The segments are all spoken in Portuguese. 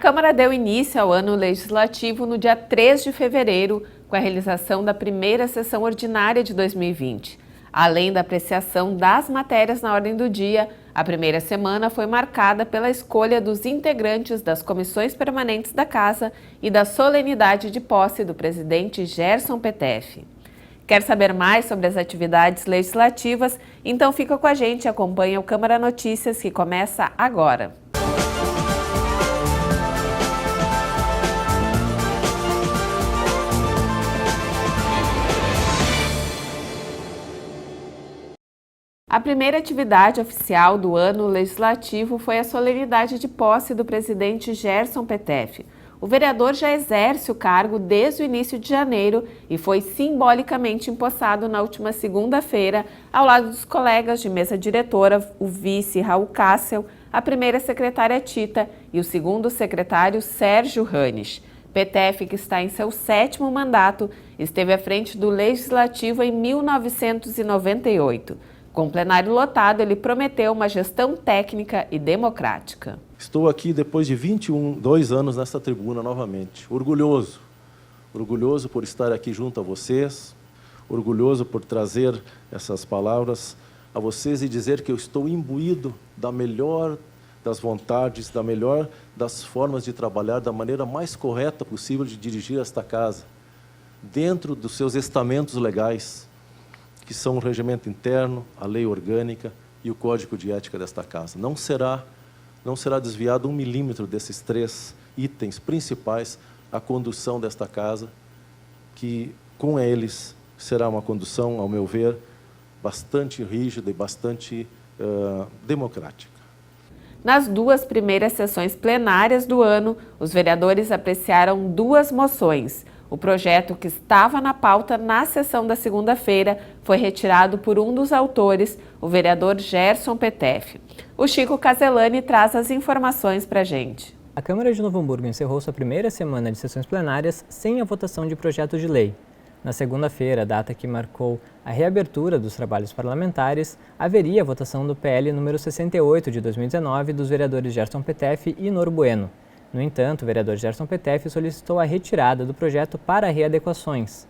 Câmara deu início ao ano legislativo no dia 3 de fevereiro, com a realização da primeira sessão ordinária de 2020. Além da apreciação das matérias na ordem do dia, a primeira semana foi marcada pela escolha dos integrantes das comissões permanentes da Casa e da solenidade de posse do presidente Gerson Petef. Quer saber mais sobre as atividades legislativas? Então fica com a gente e acompanha o Câmara Notícias, que começa agora. A primeira atividade oficial do ano legislativo foi a solenidade de posse do presidente Gerson Petef. O vereador já exerce o cargo desde o início de janeiro e foi simbolicamente empossado na última segunda-feira, ao lado dos colegas de mesa diretora, o vice Raul Cássio, a primeira secretária Tita e o segundo secretário Sérgio Ranes. Petef, que está em seu 7º mandato, esteve à frente do Legislativo em 1998. Com o plenário lotado, ele prometeu uma gestão técnica e democrática. Estou aqui depois de 22 anos nesta tribuna novamente. Orgulhoso por estar aqui junto a vocês, orgulhoso por trazer essas palavras a vocês e dizer que eu estou imbuído da melhor das vontades, da melhor das formas de trabalhar, da maneira mais correta possível de dirigir esta casa, dentro dos seus estamentos legais, que são o regimento interno, a lei orgânica e o código de ética desta casa. Não será desviado 1 milímetro desses 3 itens principais a condução desta casa, que com eles será uma condução, ao meu ver, bastante rígida e bastante democrática. Nas 2 primeiras sessões plenárias do ano, os vereadores apreciaram 2 moções. O projeto, que estava na pauta na sessão da segunda-feira, foi retirado por um dos autores, o vereador Gerson Petef. O Chico Caselani traz as informações para a gente. A Câmara de Novo Hamburgo encerrou sua primeira semana de sessões plenárias sem a votação de projeto de lei. Na segunda-feira, data que marcou a reabertura dos trabalhos parlamentares, haveria a votação do PL número 68 de 2019 dos vereadores Gerson Petef e Nor Bueno. No entanto, o vereador Gerson Petef solicitou a retirada do projeto para readequações.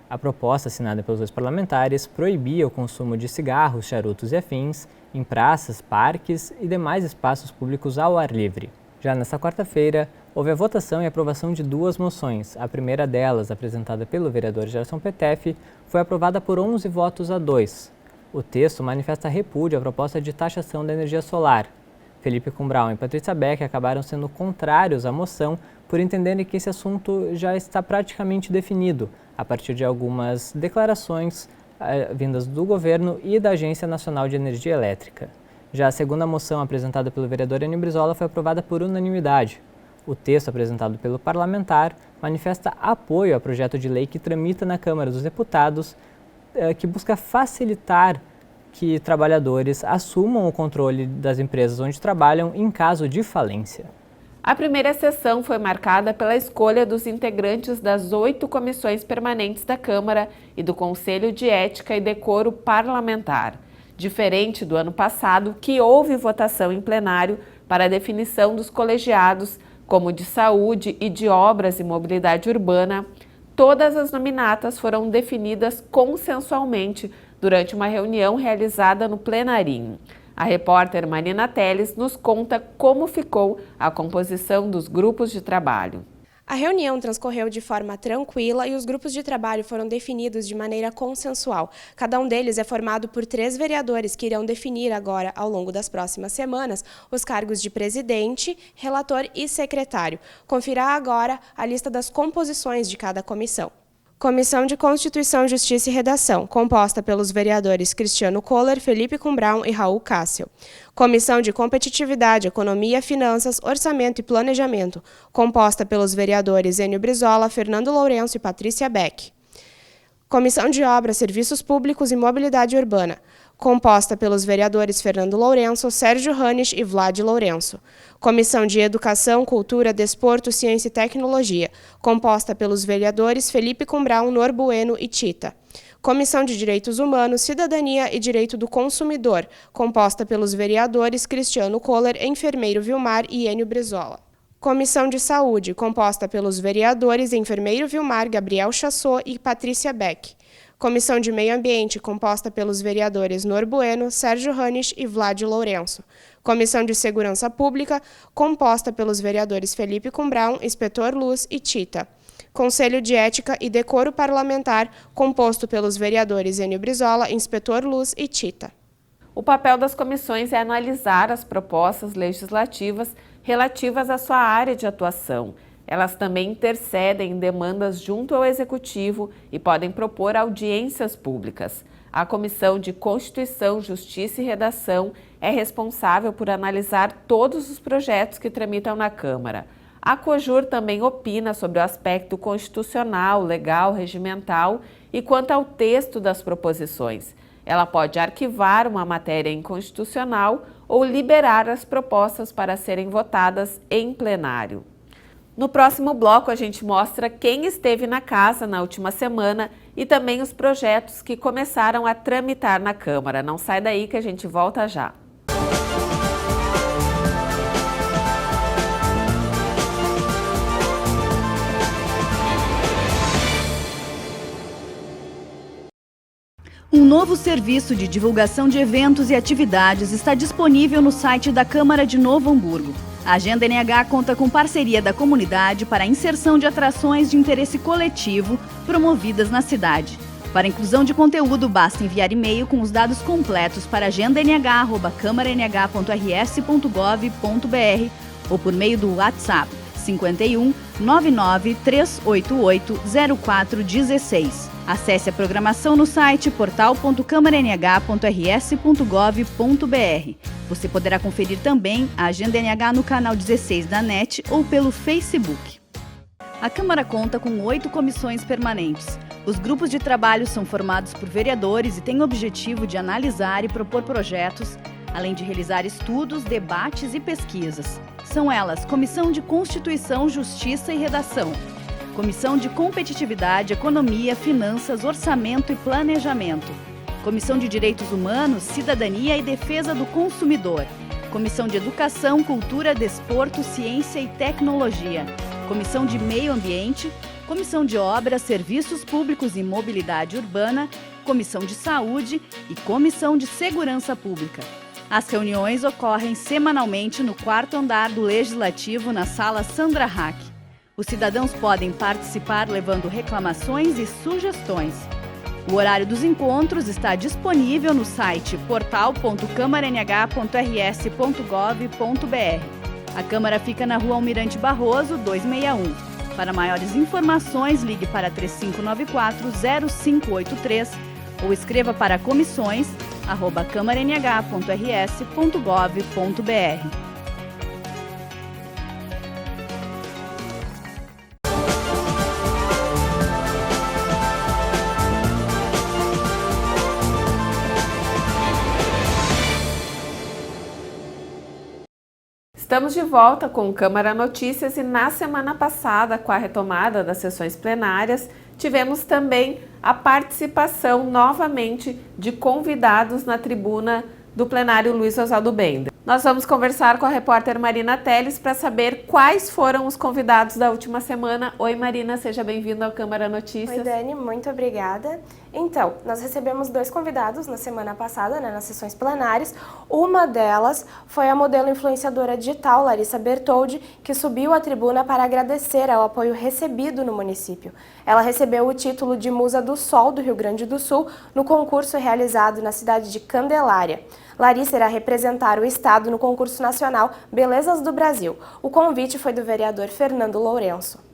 A proposta, assinada pelos 2 parlamentares, proibia o consumo de cigarros, charutos e afins em praças, parques e demais espaços públicos ao ar livre. Já nesta quarta-feira, houve a votação e aprovação de 2 moções. A primeira delas, apresentada pelo vereador Gerson Petef, foi aprovada por 11 votos a 2. O texto manifesta repúdio à proposta de taxação da energia solar. Felipe Cumbrão e Patrícia Beck acabaram sendo contrários à moção por entenderem que esse assunto já está praticamente definido, a partir de algumas declarações vindas do governo e da Agência Nacional de Energia Elétrica. Já a segunda moção, apresentada pelo vereador Enio Brizola, foi aprovada por unanimidade. O texto apresentado pelo parlamentar manifesta apoio ao projeto de lei que tramita na Câmara dos Deputados, que busca facilitar que trabalhadores assumam o controle das empresas onde trabalham em caso de falência. A primeira sessão foi marcada pela escolha dos integrantes das 8 comissões permanentes da Câmara e do Conselho de Ética e Decoro Parlamentar. Diferente do ano passado, que houve votação em plenário para a definição dos colegiados, como de saúde e de obras e mobilidade urbana, todas as nominatas foram definidas consensualmente durante uma reunião realizada no plenarinho. A repórter Marina Teles nos conta como ficou a composição dos grupos de trabalho. A reunião transcorreu de forma tranquila e os grupos de trabalho foram definidos de maneira consensual. Cada um deles é formado por 3 vereadores que irão definir agora, ao longo das próximas semanas, os cargos de presidente, relator e secretário. Confira agora a lista das composições de cada comissão. Comissão de Constituição, Justiça e Redação, composta pelos vereadores Cristiano Kohler, Felipe Cumbrão e Raul Cássio. Comissão de Competitividade, Economia, Finanças, Orçamento e Planejamento, composta pelos vereadores Enio Brizola, Fernando Lourenço e Patrícia Beck. Comissão de Obras, Serviços Públicos e Mobilidade Urbana, composta pelos vereadores Fernando Lourenço, Sérgio Ranes e Vlad Lourenço. Comissão de Educação, Cultura, Desporto, Ciência e Tecnologia, composta pelos vereadores Felipe Cumbrão, Nor Bueno e Tita. Comissão de Direitos Humanos, Cidadania e Direito do Consumidor, composta pelos vereadores Cristiano Kohler, Enfermeiro Vilmar e Enio Brizola. Comissão de Saúde, composta pelos vereadores Enfermeiro Vilmar, Gabriel Chassot e Patrícia Beck. Comissão de Meio Ambiente, composta pelos vereadores Nor Bueno, Sérgio Ranisch e Vlad Lourenço. Comissão de Segurança Pública, composta pelos vereadores Felipe Cumbrão, Inspetor Luz e Tita. Conselho de Ética e Decoro Parlamentar, composto pelos vereadores Enio Brizola, Inspetor Luz e Tita. O papel das comissões é analisar as propostas legislativas relativas à sua área de atuação. Elas também intercedem em demandas junto ao Executivo e podem propor audiências públicas. A Comissão de Constituição, Justiça e Redação é responsável por analisar todos os projetos que tramitam na Câmara. A COJUR também opina sobre o aspecto constitucional, legal, regimental e quanto ao texto das proposições. Ela pode arquivar uma matéria inconstitucional ou liberar as propostas para serem votadas em plenário. No próximo bloco, a gente mostra quem esteve na casa na última semana e também os projetos que começaram a tramitar na Câmara. Não sai daí que a gente volta já. Um novo serviço de divulgação de eventos e atividades está disponível no site da Câmara de Novo Hamburgo. A Agenda NH conta com parceria da comunidade para a inserção de atrações de interesse coletivo promovidas na cidade. Para inclusão de conteúdo, basta enviar e-mail com os dados completos para agendanh@câmaranh.rs.gov.br ou por meio do WhatsApp 51 99 388 0416. Acesse a programação no site portal.câmaranh.rs.gov.br. Você poderá conferir também a Agenda NH no canal 16 da NET ou pelo Facebook. A Câmara conta com 8 comissões permanentes. Os grupos de trabalho são formados por vereadores e têm o objetivo de analisar e propor projetos, além de realizar estudos, debates e pesquisas. São elas: Comissão de Constituição, Justiça e Redação, Comissão de Competitividade, Economia, Finanças, Orçamento e Planejamento, Comissão de Direitos Humanos, Cidadania e Defesa do Consumidor, Comissão de Educação, Cultura, Desporto, Ciência e Tecnologia, Comissão de Meio Ambiente, Comissão de Obras, Serviços Públicos e Mobilidade Urbana, Comissão de Saúde e Comissão de Segurança Pública. As reuniões ocorrem semanalmente no 4º andar do Legislativo, na Sala Sandra Hack. Os cidadãos podem participar levando reclamações e sugestões. O horário dos encontros está disponível no site portal.câmaranh.rs.gov.br. A Câmara fica na Rua Almirante Barroso, 261. Para maiores informações, ligue para 3594-0583 ou escreva para comissões@câmaranh.rs.gov.br. Estamos de volta com o Câmara Notícias e na semana passada, com a retomada das sessões plenárias, tivemos também a participação novamente de convidados na tribuna do plenário Luiz Oswaldo Bender. Nós vamos conversar com a repórter Marina Teles para saber quais foram os convidados da última semana. Oi Marina, seja bem-vinda ao Câmara Notícias. Oi Dani, muito obrigada. Então, nós recebemos 2 convidados na semana passada, nas sessões plenárias. Uma delas foi a modelo influenciadora digital Larissa Bertoldi, que subiu à tribuna para agradecer ao apoio recebido no município. Ela recebeu o título de Musa do Sol do Rio Grande do Sul no concurso realizado na cidade de Candelária. Larissa irá representar o estado no concurso nacional Belezas do Brasil. O convite foi do vereador Fernando Lourenço.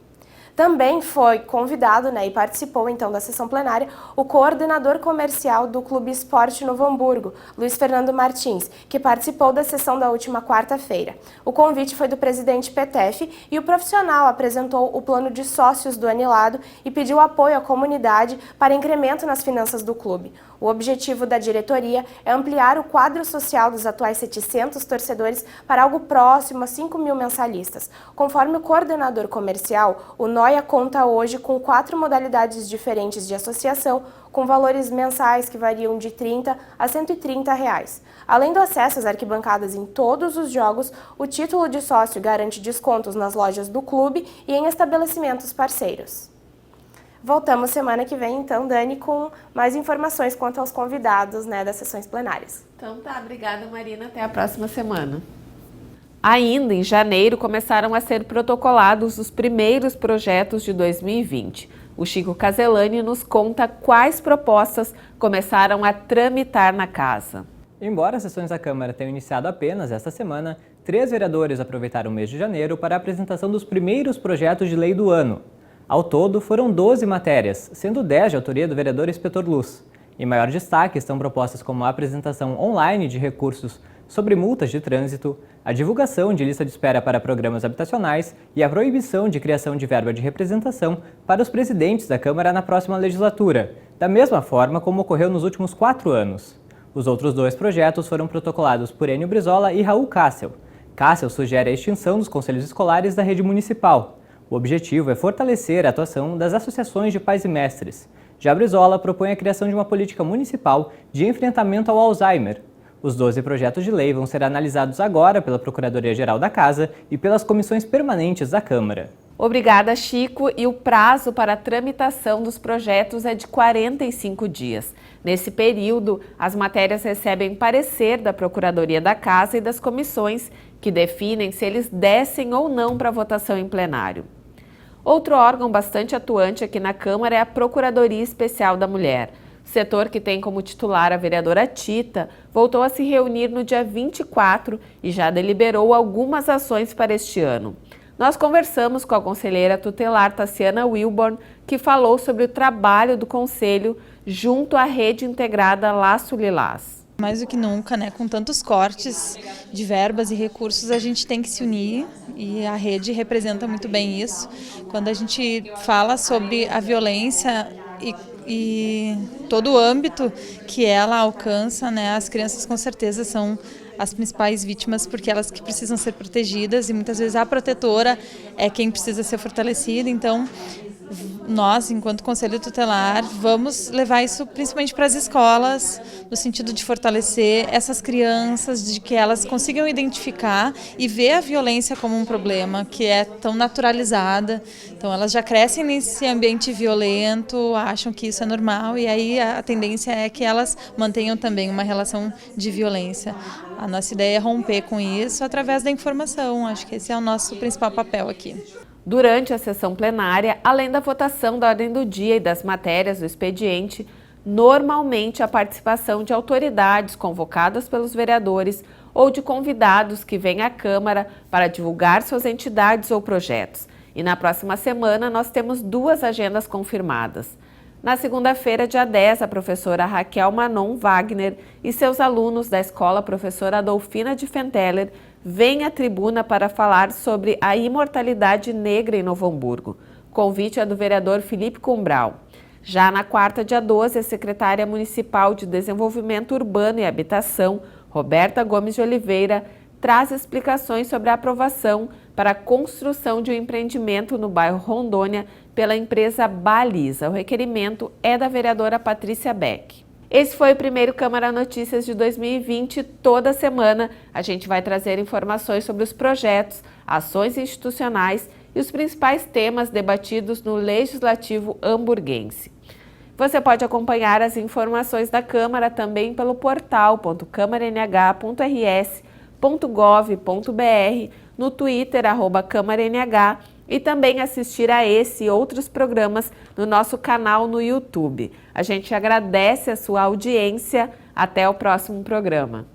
Também foi convidado, e participou então da sessão plenária, o coordenador comercial do Clube Esporte Novo Hamburgo, Luiz Fernando Martins, que participou da sessão da última quarta-feira. O convite foi do presidente Petef e o profissional apresentou o plano de sócios do anilado e pediu apoio à comunidade para incremento nas finanças do clube. O objetivo da diretoria é ampliar o quadro social dos atuais 700 torcedores para algo próximo a 5.000 mensalistas. Conforme o coordenador comercial, o Noia conta hoje com 4 modalidades diferentes de associação, com valores mensais que variam de R$ 30 a R$ 130. Além do acesso às arquibancadas em todos os jogos, o título de sócio garante descontos nas lojas do clube e em estabelecimentos parceiros. Voltamos semana que vem, então, Dani, com mais informações quanto aos convidados, das sessões plenárias. Então tá, obrigada, Marina. Até a próxima semana. Ainda em janeiro, começaram a ser protocolados os primeiros projetos de 2020. O Chico Caselani nos conta quais propostas começaram a tramitar na casa. Embora as sessões da Câmara tenham iniciado apenas esta semana, 3 vereadores aproveitaram o mês de janeiro para a apresentação dos primeiros projetos de lei do ano. Ao todo, foram 12 matérias, sendo 10 de autoria do vereador Inspetor Luz. Em maior destaque estão propostas como a apresentação online de recursos sobre multas de trânsito, a divulgação de lista de espera para programas habitacionais e a proibição de criação de verba de representação para os presidentes da Câmara na próxima legislatura, da mesma forma como ocorreu nos últimos 4 anos. Os outros 2 projetos foram protocolados por Enio Brizola e Raul Cássel. Cássel sugere a extinção dos conselhos escolares da rede municipal. O objetivo é fortalecer a atuação das associações de pais e mestres. Já Brizola propõe a criação de uma política municipal de enfrentamento ao Alzheimer. Os 12 projetos de lei vão ser analisados agora pela Procuradoria-Geral da Casa e pelas comissões permanentes da Câmara. Obrigada, Chico. E o prazo para a tramitação dos projetos é de 45 dias. Nesse período, as matérias recebem parecer da Procuradoria da Casa e das comissões, que definem se eles descem ou não para votação em plenário. Outro órgão bastante atuante aqui na Câmara é a Procuradoria Especial da Mulher. O setor, que tem como titular a vereadora Tita, voltou a se reunir no dia 24 e já deliberou algumas ações para este ano. Nós conversamos com a conselheira tutelar Tassiana Wilborn, que falou sobre o trabalho do Conselho junto à Rede Integrada Laço Lilás. Mais do que nunca, com tantos cortes de verbas e recursos, a gente tem que se unir e a rede representa muito bem isso. Quando a gente fala sobre a violência e todo o âmbito que ela alcança, as crianças com certeza são as principais vítimas, porque elas que precisam ser protegidas e muitas vezes a protetora é quem precisa ser fortalecida. Então, nós, enquanto Conselho Tutelar, vamos levar isso principalmente para as escolas, no sentido de fortalecer essas crianças, de que elas consigam identificar e ver a violência como um problema que é tão naturalizada. Então, elas já crescem nesse ambiente violento, acham que isso é normal e aí a tendência é que elas mantenham também uma relação de violência. A nossa ideia é romper com isso através da informação. Acho que esse é o nosso principal papel aqui. Durante a sessão plenária, além da votação da ordem do dia e das matérias do expediente, normalmente a participação de autoridades convocadas pelos vereadores ou de convidados que vêm à Câmara para divulgar suas entidades ou projetos. E na próxima semana nós temos 2 agendas confirmadas. Na segunda-feira, dia 10, a professora Raquel Manon Wagner e seus alunos da escola professora Adolfina de Fenteler vêm à tribuna para falar sobre a imortalidade negra em Novo Hamburgo. O convite é do vereador Felipe Cumbral. Já na quarta, dia 12, a secretária municipal de Desenvolvimento Urbano e Habitação, Roberta Gomes de Oliveira, traz explicações sobre a aprovação para a construção de um empreendimento no bairro Rondônia pela empresa Baliza. O requerimento é da vereadora Patrícia Beck. Esse foi o primeiro Câmara Notícias de 2020. Toda semana a gente vai trazer informações sobre os projetos, ações institucionais e os principais temas debatidos no Legislativo hamburguense. Você pode acompanhar as informações da Câmara também pelo portal.câmaranh.rs.gov.br, no Twitter, @CâmaraNH, e também assistir a esse e outros programas no nosso canal no YouTube. A gente agradece a sua audiência. Até o próximo programa.